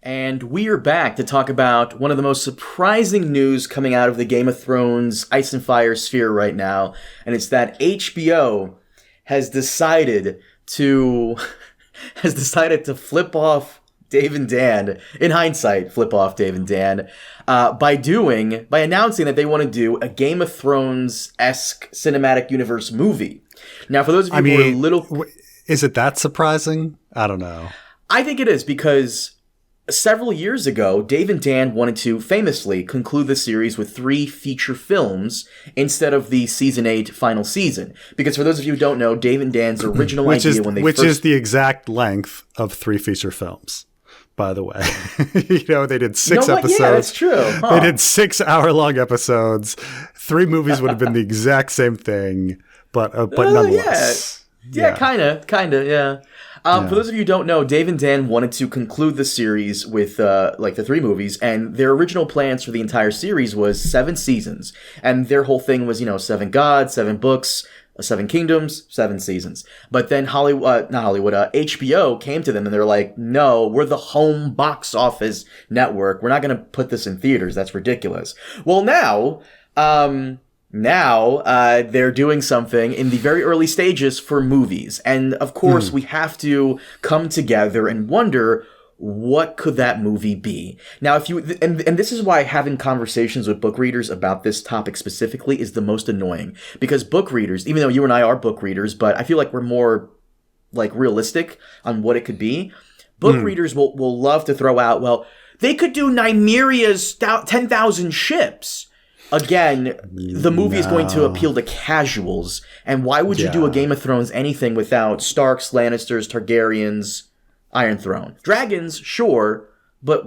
And we are back to talk about one of the most surprising news coming out of the Game of Thrones Ice and Fire sphere right now, and it's that HBO has decided to flip off Dave and Dan. In hindsight, flip off Dave and Dan by announcing that they want to do a Game of Thrones-esque cinematic universe movie. Now, for those of you who are a little, is it that surprising? I don't know. I think it is because several years ago, Dave and Dan wanted to famously conclude the series with 3 feature films instead of the season 8 final season. Because for those of you who don't know, Dave and Dan's original idea which is the exact length of 3 feature films, by the way. They did 6 episodes. Yeah, that's true. Huh. They did 6-hour-long episodes. 3 movies would have been the exact same thing, but nonetheless. Yeah, kind of, yeah. For those of you who don't know, Dave and Dan wanted to conclude the series with the 3 movies, and their original plans for the entire series was 7 seasons. And their whole thing was, 7 gods, 7 books, 7 kingdoms, 7 seasons. But then HBO came to them and they're like, no, we're the home box office network. We're not going to put this in theaters. That's ridiculous. Well, now, they're doing something in the very early stages for movies. And of course, we have to come together and wonder, what could that movie be? Now, and this is why having conversations with book readers about this topic specifically is the most annoying. Because book readers, even though you and I are book readers, but I feel like we're more realistic on what it could be. Book readers will love to throw out, well, they could do Nymeria's 10,000 ships. Again, the movie is going to appeal to casuals. And why would you do a Game of Thrones anything without Starks, Lannisters, Targaryens, Iron Throne? Dragons, sure, but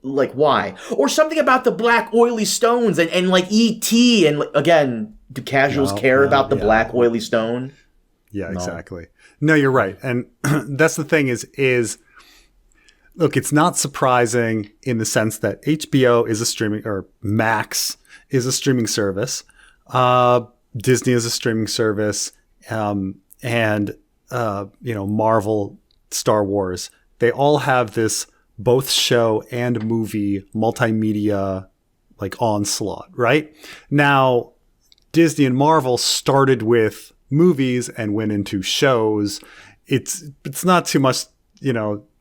why? Or something about the black oily stones and E.T. and again, do casuals care about the black oily stone? Yeah, no. Exactly. No, you're right. And that's the thing is look, it's not surprising in the sense that HBO is a streaming, or Max is a streaming service. Disney is a streaming service. And Marvel, Star Wars, they all have this both show and movie multimedia onslaught, right? Now, Disney and Marvel started with movies and went into shows. It's not too much,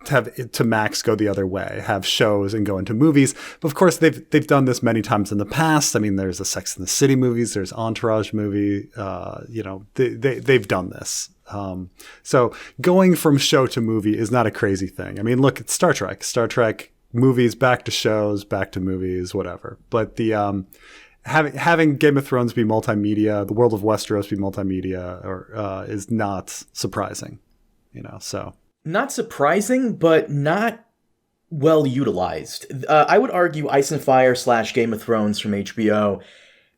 to Max go the other way, have shows and go into movies. But of course, they've done this many times in the past. I mean, there's the Sex and the City movies, there's Entourage movie. They've done this. So going from show to movie is not a crazy thing. I mean, look at Star Trek. Star Trek movies, back to shows, back to movies, whatever. But the having Game of Thrones be multimedia, the world of Westeros be multimedia, is not surprising. So. Not surprising, but not well utilized. I would argue Ice and Fire / Game of Thrones from HBO,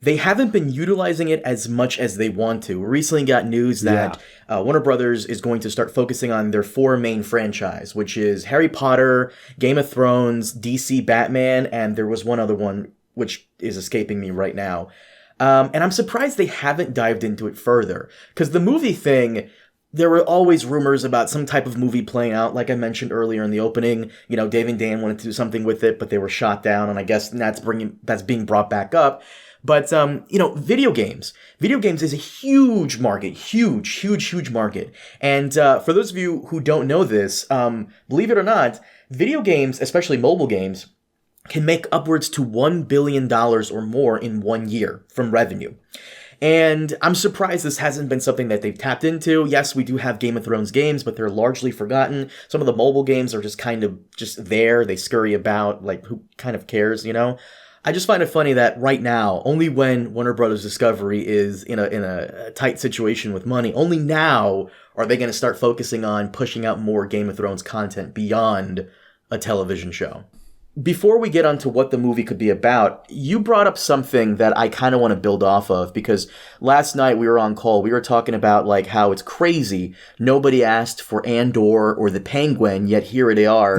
they haven't been utilizing it as much as they want to. We recently got news that Warner Brothers is going to start focusing on their 4 main franchise, which is Harry Potter, Game of Thrones, DC Batman, and there was one other one which is escaping me right now. And I'm surprised they haven't dived into it further, because the movie thing, there were always rumors about some type of movie playing out. Like I mentioned earlier in the opening, Dave and Dan wanted to do something with it, but they were shot down, and I guess that's being brought back up. But, video games. Video games is a huge market. Huge market. And for those of you who don't know this, believe it or not, video games, especially mobile games, can make upwards to $1 billion or more in 1 year from revenue. And I'm surprised this hasn't been something that they've tapped into. Yes, we do have Game of Thrones games, but they're largely forgotten. Some of the mobile games are just kind of just there. They scurry about, who kind of cares, I just find it funny that right now, only when Warner Brothers Discovery is in a tight situation with money, only now are they going to start focusing on pushing out more Game of Thrones content beyond a television show. Before we get onto what the movie could be about, you brought up something that I kind of want to build off of, because last night we were on call, we were talking about how it's crazy nobody asked for Andor or the Penguin, yet here they are,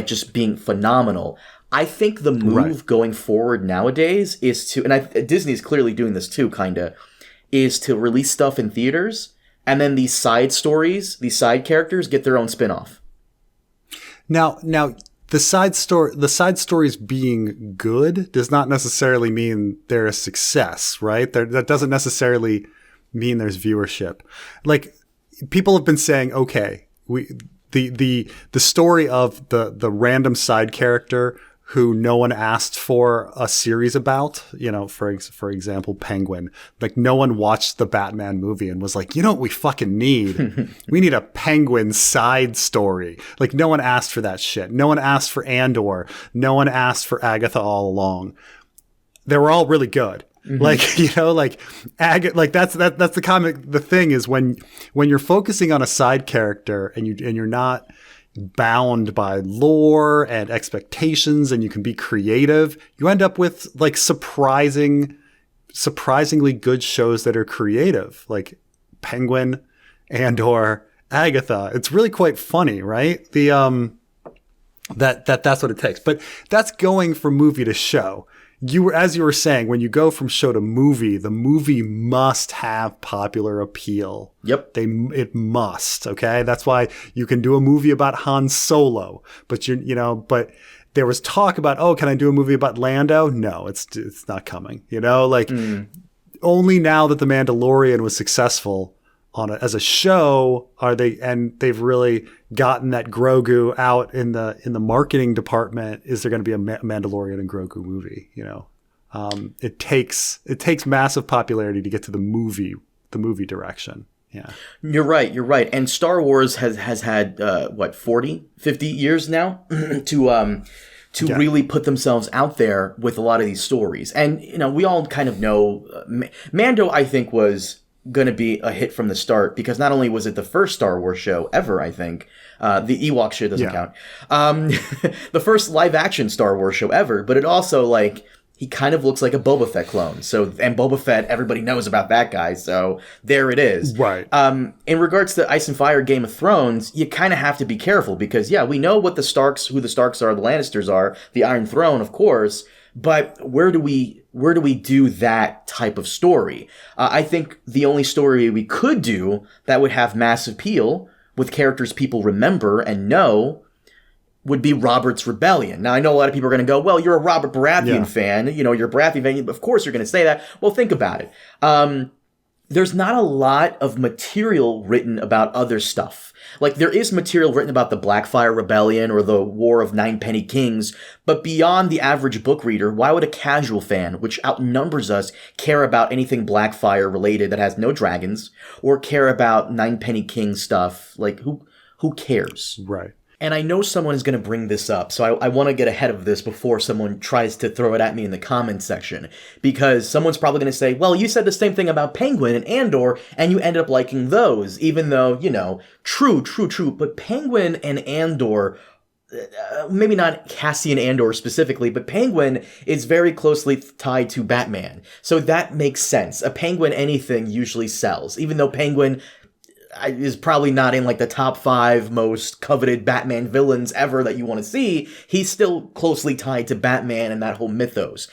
just being phenomenal. I think the move going forward nowadays is to, and Disney's clearly doing this too, is to release stuff in theaters, and then these side stories, these side characters get their own spin-off. Now, the side stories being good does not necessarily mean they're a success, right? That doesn't necessarily mean there's viewership. Like, people have been saying, okay, the story of the random side character who no one asked for a series about, you know, for example, Penguin. Like, no one watched the Batman movie and was like, you know what we fucking need? We need a Penguin side story. Like, no one asked for that shit. No one asked for Andor. No one asked for Agatha all along. They were all really good. Mm-hmm. Like, you know, like that's the comic. The thing is, when you're focusing on a side character and you're not bound by lore and expectations, and you can be creative, you end up with like surprisingly good shows that are creative, like Penguin, Andor, Agatha. It's really quite funny, right? That's what it takes. But that's going from movie to show. As you were saying, when you go from show to movie, the movie must have popular appeal. Yep. It must. Okay. That's why you can do a movie about Han Solo, but but there was talk about, oh, can I do a movie about Lando? No, it's not coming. You know, like only now that The Mandalorian was successful as a show they've really gotten that Grogu out in the marketing department. Is there going to be a Mandalorian and Grogu movie? You know, it takes massive popularity to get to the movie direction. Yeah, you're right. And Star Wars has had 40, 50 years now to really put themselves out there with a lot of these stories. And you know, we all kind of know Mando, I think, was going to be a hit from the start, because not only was it the first Star Wars show ever, I think, the Ewok shit doesn't count, the first live action Star Wars show ever, but it also, like, he kind of looks like a Boba Fett clone. So, and Boba Fett, everybody knows about that guy, so there it is. Right. In regards to Ice and Fire, Game of Thrones, you kind of have to be careful, because we know who the Starks are, the Lannisters are, the Iron Throne, of course, but where do we do that type of story? I think the only story we could do that would have massive appeal with characters people remember and know would be Robert's Rebellion. Now, I know a lot of people are going to go, well, you're a Robert Baratheon fan. You know, you're a Baratheon fan. Of course you're going to say that. Well, think about it. There's not a lot of material written about other stuff. Like, there is material written about the Blackfyre Rebellion or the War of Ninepenny Kings, but beyond the average book reader, why would a casual fan, which outnumbers us, care about anything Blackfyre related that has no dragons, or care about Ninepenny King stuff? Like, who cares? Right. And I know someone is going to bring this up, so I want to get ahead of this before someone tries to throw it at me in the comments section. Because someone's probably going to say, well, you said the same thing about Penguin and Andor, and you ended up liking those, even though, you know, true. But Penguin and Andor, maybe not Cassian Andor specifically, but Penguin is very closely tied to Batman. So that makes sense. A Penguin anything usually sells, even though Penguin is probably not in like the top 5 most coveted Batman villains ever that you want to see. He's still closely tied to Batman and that whole mythos.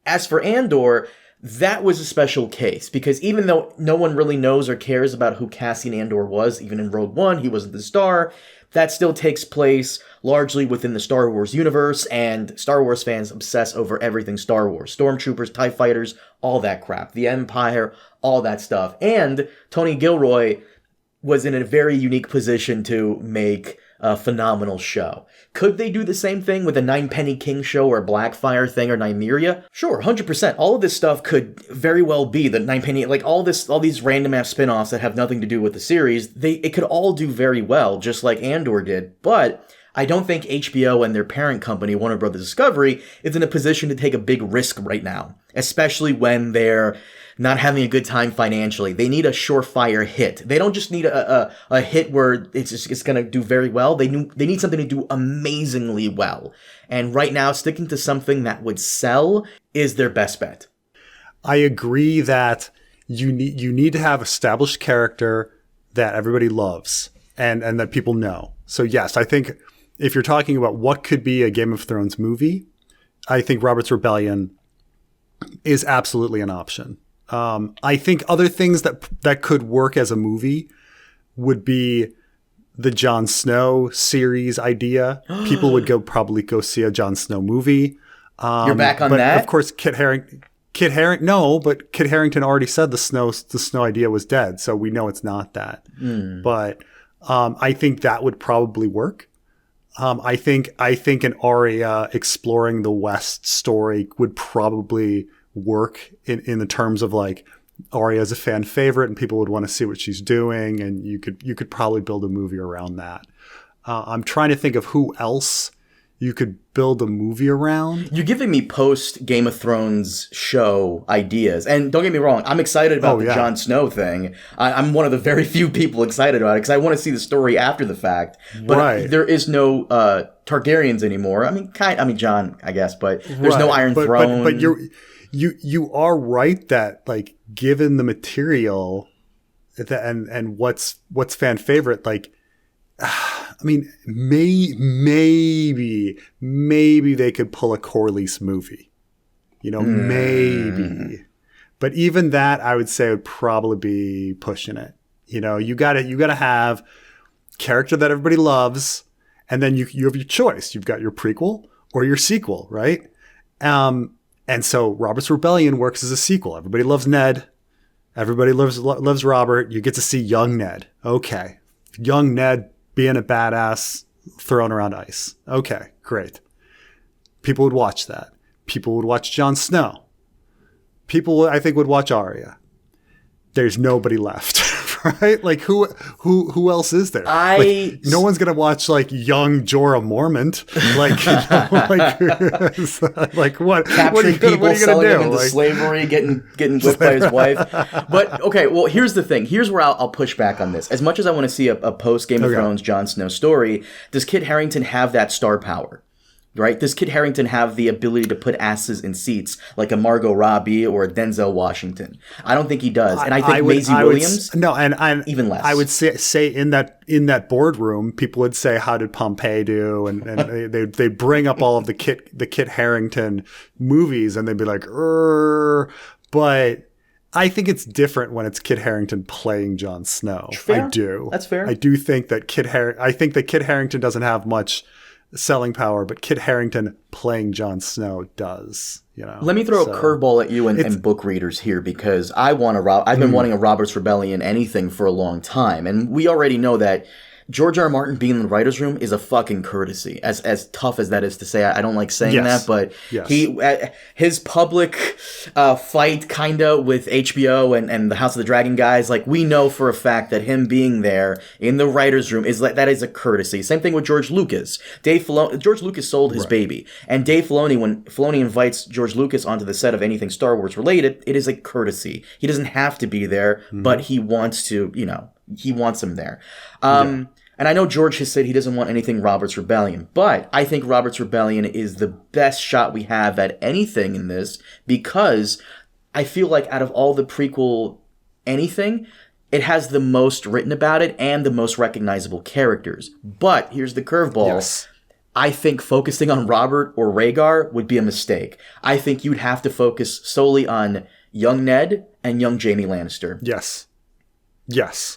As for Andor, that was a special case, because even though no one really knows or cares about who Cassian Andor was, even in Rogue One, he wasn't the star, that still takes place largely within the Star Wars universe, and Star Wars fans obsess over everything Star Wars. Stormtroopers, TIE fighters, all that crap. The Empire, all that stuff. And Tony Gilroy was in a very unique position to make a phenomenal show. Could they do the same thing with a Ninepenny King show or a Blackfyre thing or Nymeria? Sure, 100%. All of this stuff could very well be the Ninepenny, like all these random ass spin-offs that have nothing to do with the series. It could all do very well, just like Andor did, but I don't think HBO and their parent company, Warner Bros. Discovery, is in a position to take a big risk right now, especially when they're not having a good time financially. They need a surefire hit. They don't just need a hit where it's going to do very well. They need something to do amazingly well. And right now, sticking to something that would sell is their best bet. I agree that you need to have established character that everybody loves and that people know. So yes, I think if you're talking about what could be a Game of Thrones movie, I think Robert's Rebellion is absolutely an option. I think other things that could work as a movie would be the Jon Snow series idea. People would probably go see a Jon Snow movie. You're back on but that? Of course, Kit Harington already said the snow idea was dead, so we know it's not that. But I think that would probably work. I think an Arya exploring the West story would probably work in the terms of like Arya is a fan favorite and people would want to see what she's doing, and you could probably build a movie around that. I'm trying to think of who else you could build a movie around. You're giving me post Game of Thrones show ideas. And don't get me wrong, I'm excited about the Jon Snow thing. I'm one of the very few people excited about it because I want to see the story after the fact. But there is no Targaryens anymore. I mean, Jon, I guess, but there's no Iron Throne. But you are right that, like, given the material and what's fan favorite, like, I mean, maybe they could pull a Corlys movie, maybe. But even that, I would say, would probably be pushing it. You gotta have character that everybody loves, and then you have your choice. You've got your prequel or your sequel, right? And so Robert's Rebellion works as a sequel. Everybody loves Ned. Everybody loves Robert. You get to see young Ned. Okay, young Ned being a badass thrown around ice. Okay, great. People would watch that. People would watch Jon Snow. People, I think, would watch Arya. There's nobody left, right? Like, who else is there? No one's gonna watch like young Jorah Mormont. Like what? Capturing people, selling them into slavery, getting whipped by his wife. But okay, well, here's the thing. Here's where I'll push back on this. As much as I want to see a post Game of Thrones Jon Snow story, does Kit Harington have that star power? Right? Does Kit Harington have the ability to put asses in seats like a Margot Robbie or a Denzel Washington? I don't think he does. And I think Maisie Williams, even less. I would say in that boardroom, people would say, how did Pompeii do? And they bring up all of the Kit Harington movies, and they'd be like, but I think it's different when it's Kit Harington playing Jon Snow. Fair. I do. That's fair. I do think that Kit Harington doesn't have much selling power, but Kit Harington playing Jon Snow does. Let me throw a curveball at you and book readers here, because I've been wanting a Robert's Rebellion anything for a long time, and we already know that George R.R. Martin being in the writer's room is a fucking courtesy. As tough as that is to say, I don't like saying that, but his public fight kinda with HBO and the House of the Dragon guys, like, we know for a fact that him being there in the writer's room that is a courtesy. Same thing with George Lucas. George Lucas sold his baby, and Dave Filoni, when Filoni invites George Lucas onto the set of anything Star Wars related, it is a courtesy. He doesn't have to be there, but he wants to, he wants him there. And I know George has said he doesn't want anything Robert's Rebellion, but I think Robert's Rebellion is the best shot we have at anything in this, because I feel like out of all the prequel anything, it has the most written about it and the most recognizable characters. But here's the curveball. Yes. I think focusing on Robert or Rhaegar would be a mistake. I think you'd have to focus solely on young Ned and young Jaime Lannister. Yes.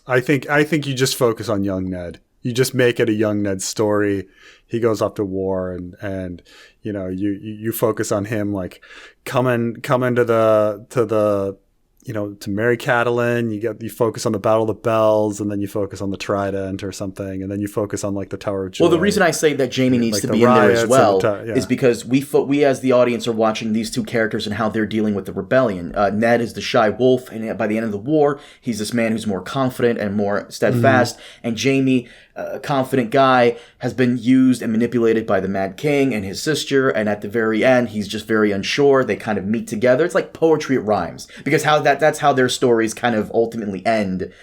I think you just focus on young Ned. You just make it a young Ned story. He goes off to war, and you focus on him, like coming to the to Mary Catelyn. You focus on the Battle of the Bells, and then you focus on the Trident or something, and then you focus on like the Tower of Joy. Well, the reason I say that Jaime needs to be in there as well is because we as the audience are watching these two characters and how they're dealing with the rebellion. Ned is the shy wolf, and by the end of the war, he's this man who's more confident and more steadfast, and Jaime, a confident guy, has been used and manipulated by the Mad King and his sister, and at the very end, he's just very unsure. They kind of meet together. It's like poetry, it rhymes, because that's how their stories kind of ultimately end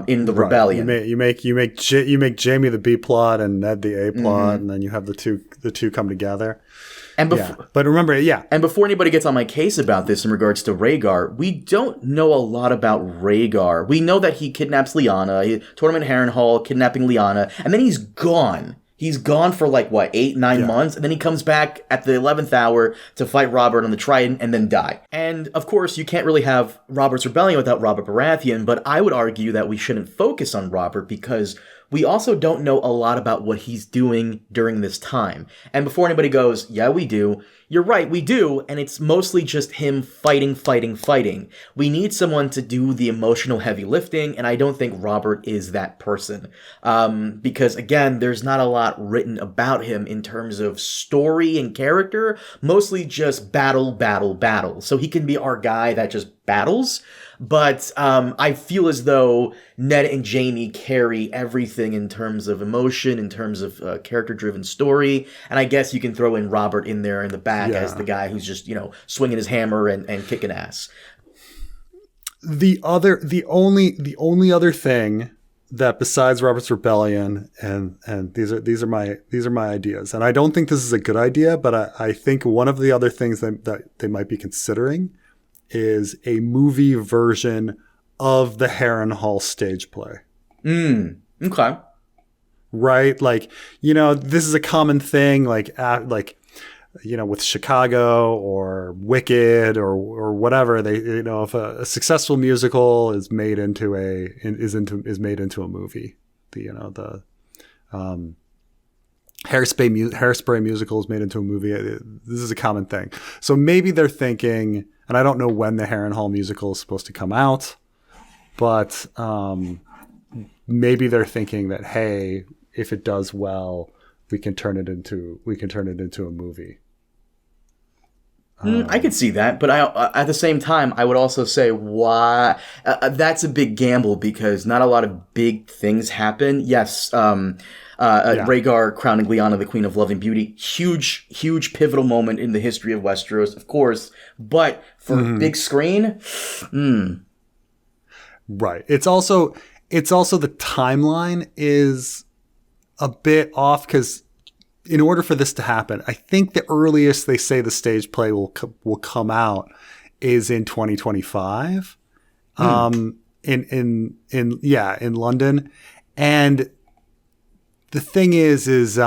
in the rebellion. You make Jaime the B plot and Ned the A plot, and then you have the two come together. And but remember, And before anybody gets on my case about this in regards to Rhaegar, we don't know a lot about Rhaegar. We know that he kidnaps Lyanna, tournament Heren Hall, kidnapping Lyanna, and then he's gone. He's gone for 8-9 months, and then he comes back at the 11th hour to fight Robert on the Trident and then die. And of course, you can't really have Robert's Rebellion without Robert Baratheon, but I would argue that we shouldn't focus on Robert, because we also don't know a lot about what he's doing during this time. And before anybody goes, yeah, we do, you're right, we do, and it's mostly just him fighting, fighting, fighting. We need someone to do the emotional heavy lifting, and I don't think Robert is that person. Because, again, there's not a lot written about him in terms of story and character, mostly just battle, battle, battle. So he can be our guy that just battles, but I feel as though Ned and Jaime carry everything in terms of emotion, in terms of character-driven story, and I guess you can throw in Robert in there in the back as the guy who's just, swinging his hammer and kicking ass. The only other thing that besides Robert's Rebellion, and these are my ideas, and I don't think this is a good idea, but I think one of the other things that they might be considering is a movie version of the Heren Hall stage play. Okay. Right? Like, this is a common thing, like with Chicago or Wicked or whatever. They, if a successful musical is made into a movie, the Hairspray musical is made into a movie. This is a common thing. So maybe they're thinking, and I don't know when the Heren Hall musical is supposed to come out, but maybe they're thinking that, hey, if it does well, we can turn it into a movie. I could see that, but at the same time, I would also say why that's a big gamble because not a lot of big things happen. Yes, Rhaegar crowning Lyanna the Queen of Love and Beauty, huge pivotal moment in the history of Westeros, of course. But for big screen, right. It's also the timeline is a bit off because in order for this to happen, I think the earliest they say the stage play will come out is in 2025, in London. And the thing is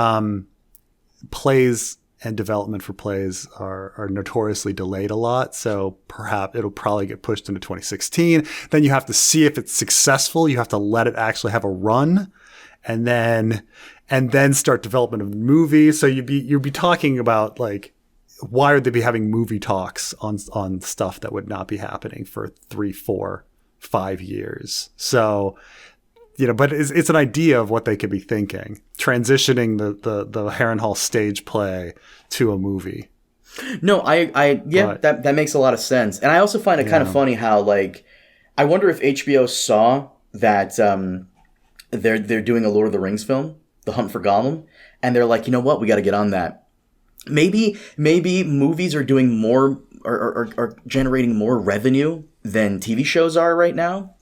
plays and development for plays are notoriously delayed a lot. So perhaps it'll probably get pushed into 2016. Then you have to see if it's successful. You have to let it actually have a run. And then start development of the movie. So you'd be talking about like, why would they be having movie talks on stuff that would not be happening for 3, 4, 5 years? So, but it's an idea of what they could be thinking, transitioning the Heren Hall stage play to a movie. No, that makes a lot of sense. And I also find it kind of funny how like, I wonder if HBO saw that, they're doing a Lord of the Rings film, The Hunt for Gollum, and they're like, you know what, we got to get on that. Maybe movies are doing more are generating more revenue than TV shows are right now.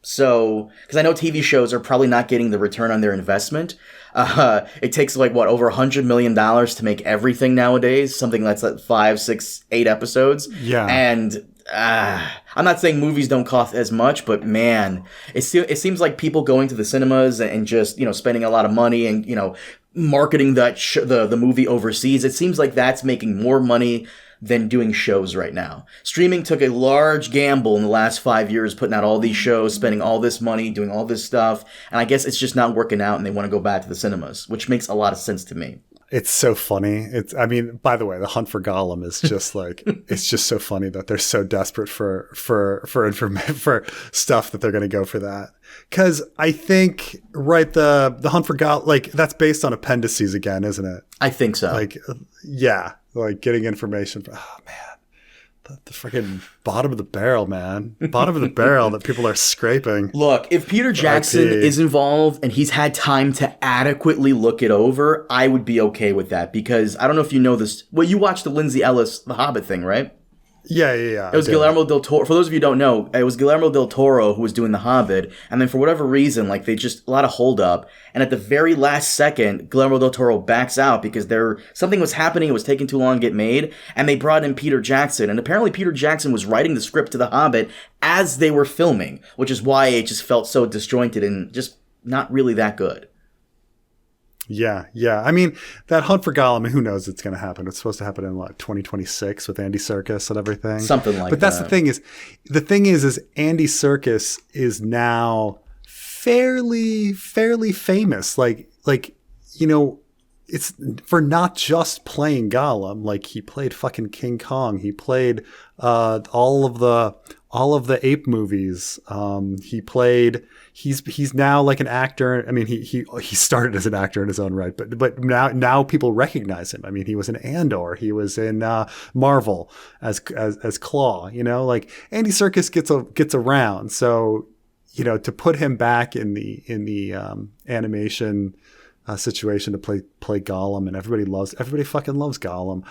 So, because I know TV shows are probably not getting the return on their investment. It takes like over $100 million to make everything nowadays. Something that's like 5, 6, 8 episodes. Yeah, and. I'm not saying movies don't cost as much, but man, it seems like people going to the cinemas and just, spending a lot of money and, marketing the movie overseas. It seems like that's making more money than doing shows right now. Streaming took a large gamble in the last 5 years, putting out all these shows, spending all this money, doing all this stuff. And I guess it's just not working out and they want to go back to the cinemas, which makes a lot of sense to me. It's so funny. By the way, The Hunt for Gollum is just like, it's just so funny that they're so desperate for stuff that they're going to go for that. Cause I think, right. The Hunt for Gollum, like that's based on appendices again, isn't it? I think so. Like, yeah, like getting information. Oh man. The freaking bottom of the barrel, man. Bottom of the barrel that people are scraping. Look, if Peter Jackson is involved and he's had time to adequately look it over, I would be okay with that. Because I don't know if you know this. Well, you watched the Lindsay Ellis, The Hobbit thing, right? Yeah. It was Guillermo del Toro. For those of you who don't know, it was Guillermo del Toro who was doing The Hobbit. And then for whatever reason, like they just, a lot of holdup. And at the very last second, Guillermo del Toro backs out because something was happening. It was taking too long to get made. And they brought in Peter Jackson. And apparently Peter Jackson was writing the script to The Hobbit as they were filming, which is why it just felt so disjointed and just not really that good. Yeah. I mean, that Hunt for Gollum, who knows it's going to happen. It's supposed to happen in 2026 with Andy Serkis and everything. Something like that. But that's the thing is Andy Serkis is now fairly famous. Like you know, it's for not just playing Gollum. Like he played fucking King Kong. He played all of the ape movies. He's now like an actor. I mean, he started as an actor in his own right, but now people recognize him. I mean, he was in Andor. He was in Marvel as Claw. You know, like Andy Serkis gets around. So, you know, to put him back in the animation situation to play Gollum, and everybody fucking loves Gollum.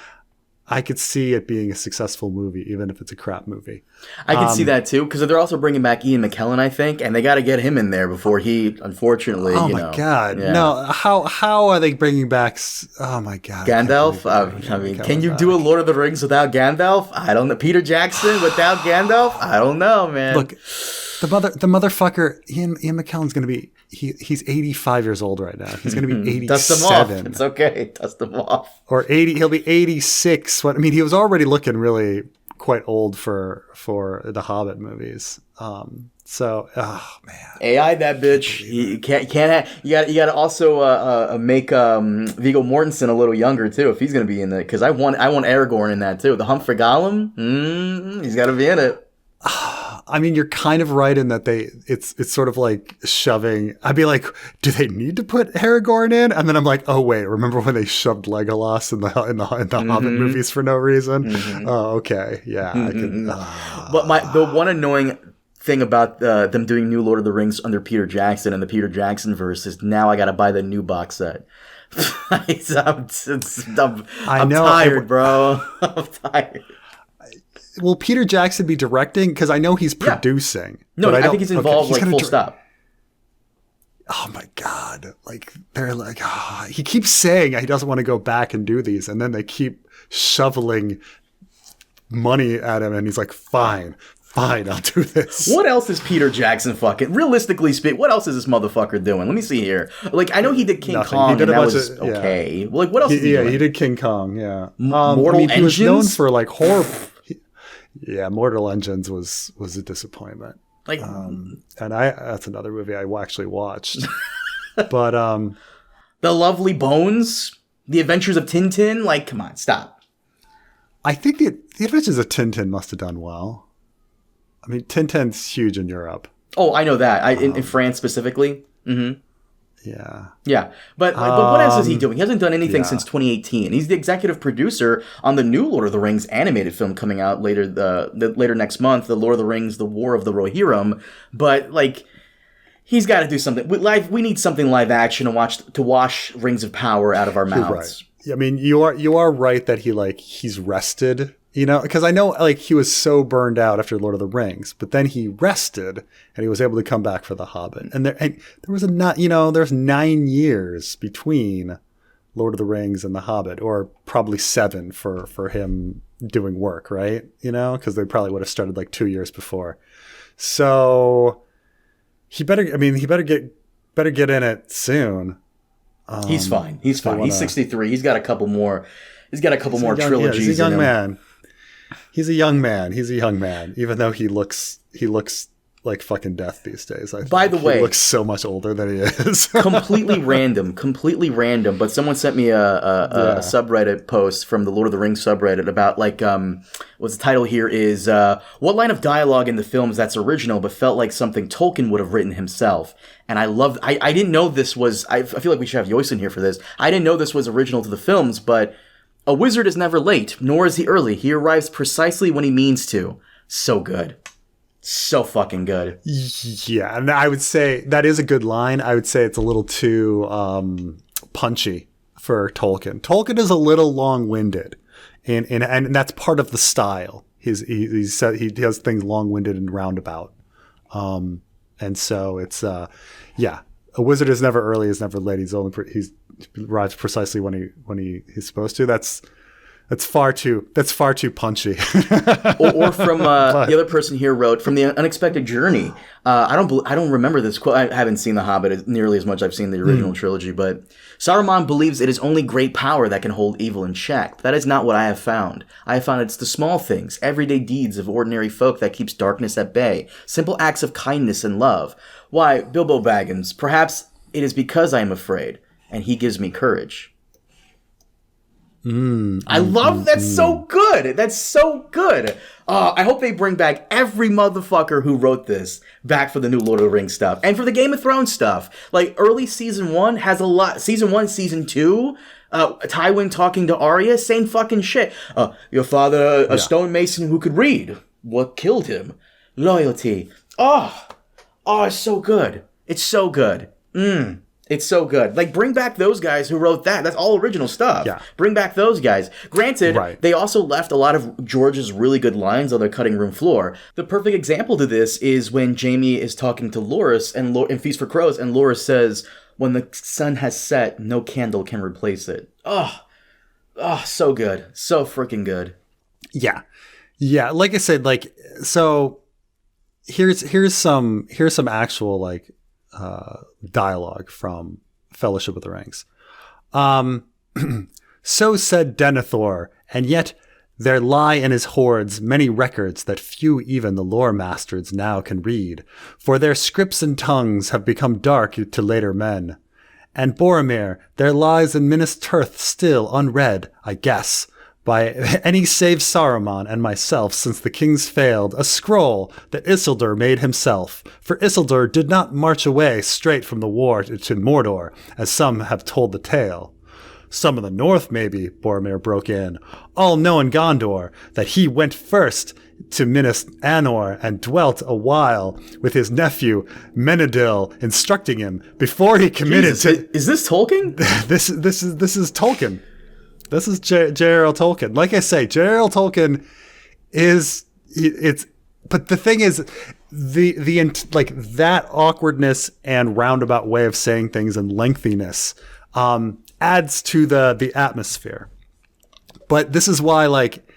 I could see it being a successful movie, even if it's a crap movie. I could see that too, because they're also bringing back Ian McKellen, I think, and they got to get him in there before he, unfortunately. Oh my god! Yeah. No, how are they bringing back? Oh my god! Gandalf. I mean, can you do a Lord of the Rings without Gandalf? I don't know. Peter Jackson without Gandalf? I don't know, man. Look, the motherfucker Ian McKellen's going to be. He's 85 years old right now. He's going to be 87. Dust him off. It's okay. Dust him off. Or 80. He'll be 86. I mean, he was already looking really quite old for the Hobbit movies. So, oh man, AI that bitch. You can't have, you got to also make Viggo Mortensen a little younger too if he's going to be in it, because I want Aragorn in that too. The Hunt for Gollum. He's got to be in it. I mean, you're kind of right in that it's sort of like shoving. I'd be like, do they need to put Aragorn in? And then I'm like, oh wait, remember when they shoved Legolas in the Hobbit movies for no reason? Mm-hmm. Oh, okay, yeah. I could, But the one annoying thing about them doing new Lord of the Rings under Peter Jackson and the Peter Jackson verse is now I got to buy the new box set. I'm tired, bro. I'm tired. Will Peter Jackson be directing? Because I know he's producing. No, I think he's involved, like, full stop. Oh, my God. Like, they're like, he keeps saying he doesn't want to go back and do these, and then they keep shoveling money at him, and he's like, fine, I'll do this. What else is Peter Jackson fucking... Realistically speaking, what else is this motherfucker doing? Let me see here. Like, I know he did King Kong, and that was okay. Yeah. Like, what else is he doing? Yeah, he did King Kong, yeah. Mortal Engines? He was known for, like, horror... Yeah, Mortal Engines was a disappointment. Like, and that's another movie I actually watched. But The Lovely Bones, The Adventures of Tintin. Like, come on, stop. I think the Adventures of Tintin must have done well. I mean, Tintin's huge in Europe. Oh, I know that. In France specifically. Mm-hmm. Yeah. But what else is he doing? He hasn't done anything since 2018. He's the executive producer on the new Lord of the Rings animated film coming out later next month, The Lord of the Rings: The War of the Rohirrim. But like, he's got to do something. We need something live action to wash Rings of Power out of our mouths. Right. I mean, you are right that he's rested. You know, because I know like he was so burned out after Lord of the Rings, but then he rested and he was able to come back for The Hobbit. And there was there's 9 years between Lord of the Rings and The Hobbit, or probably 7 for him doing work, right? You know, because they probably would have started like 2 years before. So he better get in it soon. He's fine. He's 63. He's got a couple more. He's got a couple more trilogies. He's a young man. He's a young man, even though he looks like fucking death these days. By the way, he looks so much older than he is. completely random. But someone sent me a subreddit post from the Lord of the Rings subreddit about like what's the title here is what line of dialogue in the films that's original but felt like something Tolkien would have written himself. And I didn't know this was. I feel like we should have Yois in here for this. I didn't know this was original to the films, but. A wizard is never late, nor is he early. He arrives precisely when he means to. So good. So fucking good. Yeah, and I would say that is a good line. I would say it's a little too punchy for Tolkien. Tolkien is a little long-winded, and that's part of the style. He does things long-winded and roundabout. And so it's, a wizard is never early, is never late. He arrives precisely when he's supposed to. That's That's far too punchy. Or from the other person here wrote from the Unexpected Journey. I don't remember this quote. I haven't seen The Hobbit nearly as much as I've seen the original trilogy, but Saruman believes it is only great power that can hold evil in check. That is not what I have found. I have found it's the small things, everyday deeds of ordinary folk that keeps darkness at bay, simple acts of kindness and love. Why, Bilbo Baggins, perhaps it is because I am afraid, and he gives me courage. I love that's so good. That's so good. I hope they bring back every motherfucker who wrote this back for the new Lord of the Rings stuff and for the Game of Thrones stuff. Like early season 1 has a lot. Season 1, season 2, Tywin talking to Arya, same fucking shit. Your father, a stonemason who could read. What killed him? Loyalty. It's so good. It's so good. It's so good. Like, bring back those guys who wrote that. That's all original stuff. Yeah. Bring back those guys. Granted, they also left a lot of George's really good lines on the cutting room floor. The perfect example to this is when Jaime is talking to Loras in Feast for Crows, and Loras says, when the sun has set, no candle can replace it. So good. So freaking good. Yeah. Yeah, like I said, like, so here's some actual, like, dialogue from Fellowship of the Rings. So said Denethor, and yet there lie in his hoards many records that few even the lore masters now can read, for their scripts and tongues have become dark to later men. And Boromir, there lies in Minas Tirith still unread, I guess, by any save Saruman and myself since the kings failed, a scroll that Isildur made himself. For Isildur did not march away straight from the war to Mordor, as some have told the tale. Some of the north, maybe, Boromir broke in, all know in Gondor that he went first to Minas Anor and dwelt a while with his nephew Menedil, instructing him before he committed to... Is this Tolkien? This is Tolkien. This is J.R.R. Tolkien. Like I say, J.R.R. Tolkien but the thing is, like that awkwardness and roundabout way of saying things and lengthiness adds to the atmosphere. But this is why, like,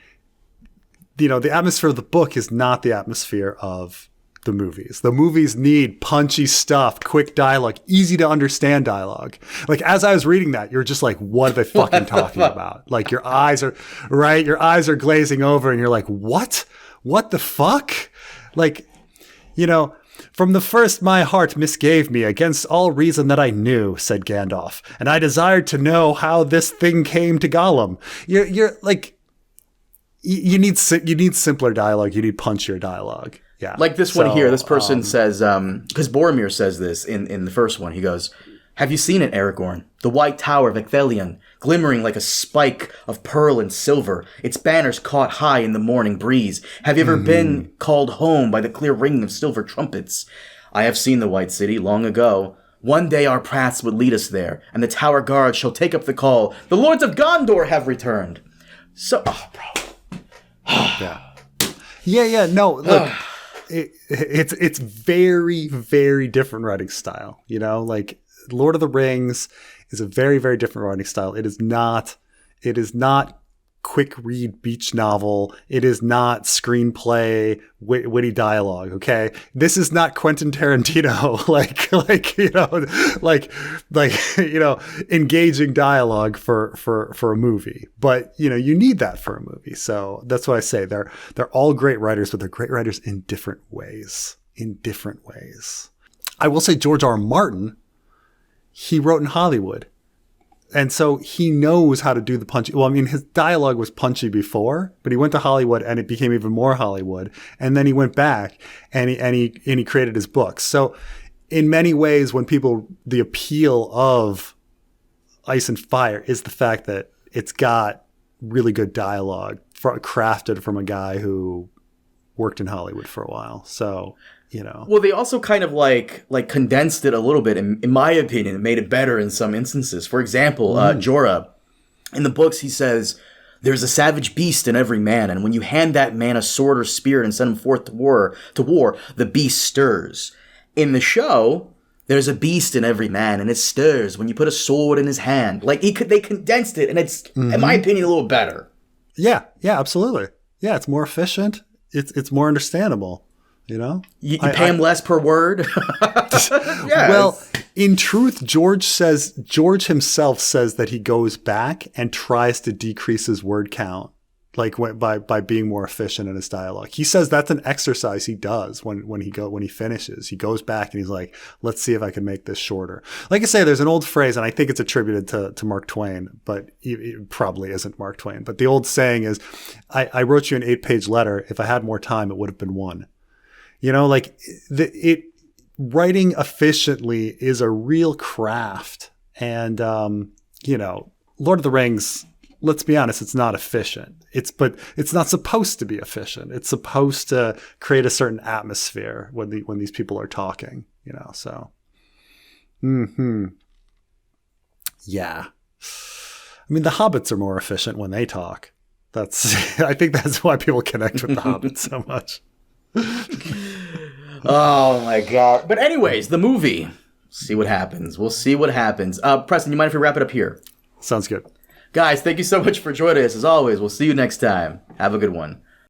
the atmosphere of the book is not the atmosphere of the movies. The movies need punchy stuff, quick dialogue, easy to understand dialogue. Like, as I was reading that, you're just like, what are they fucking talking about? Like, your eyes are glazing over and you're like, what the fuck? Like, from the first my heart misgave me against all reason that I knew, said Gandalf, and I desired to know how this thing came to Gollum. You're like, you need simpler dialogue. You need punchier dialogue. Yeah. Like this one here, this person says, because Boromir says this in the first one, he goes, have you seen it, Aragorn? The white tower of Ecthelion, glimmering like a spike of pearl and silver, its banners caught high in the morning breeze. Have you ever been called home by the clear ringing of silver trumpets? I have seen the White City long ago. One day our paths would lead us there, and the tower guards shall take up the call. The lords of Gondor have returned. So, bro. Yeah, no, look. It's very, very different writing style, like Lord of the Rings is a very, very different writing style. It is not quick read beach novel. It is not screenplay, witty dialogue. Okay. This is not Quentin Tarantino, engaging dialogue for a movie, but you need that for a movie. So that's why I say they're all great writers, but they're great writers in different ways, I will say George R.R. Martin, he wrote in Hollywood. And so he knows how to do the punchy. Well, I mean, his dialogue was punchy before, but he went to Hollywood and it became even more Hollywood. And then he went back and he created his books. So in many ways, the appeal of Ice and Fire is the fact that it's got really good dialogue crafted from a guy who worked in Hollywood for a while. So, Well, they also kind of like condensed it a little bit, in my opinion. It made it better in some instances. For example, Jorah, in the books, he says, there's a savage beast in every man, and when you hand that man a sword or spear and send him forth to war, the beast stirs. In the show, there's a beast in every man, and it stirs when you put a sword in his hand. Like, they condensed it, and it's, in my opinion, a little better. Yeah, absolutely. Yeah, it's more efficient. It's more understandable. You pay him less per word. Yes. Well, in truth, George himself says that he goes back and tries to decrease his word count, like by being more efficient in his dialogue. He says that's an exercise he does when he finishes. He goes back and he's like, let's see if I can make this shorter. Like I say, there's an old phrase, and I think it's attributed to Mark Twain, but it probably isn't Mark Twain. But the old saying is, I wrote you an 8-page letter. If I had more time, it would have been one. Writing efficiently is a real craft. And, Lord of the Rings, let's be honest, it's not efficient. But it's not supposed to be efficient. It's supposed to create a certain atmosphere when these people are talking, so. Yeah. I mean, the hobbits are more efficient when they talk. I think that's why people connect with the hobbits so much. Oh my god. But anyways, the movie. See what happens. We'll see what happens. Preston, you mind if we wrap it up here? Sounds good. Guys, thank you so much for joining us. As always, we'll see you next time. Have a good one.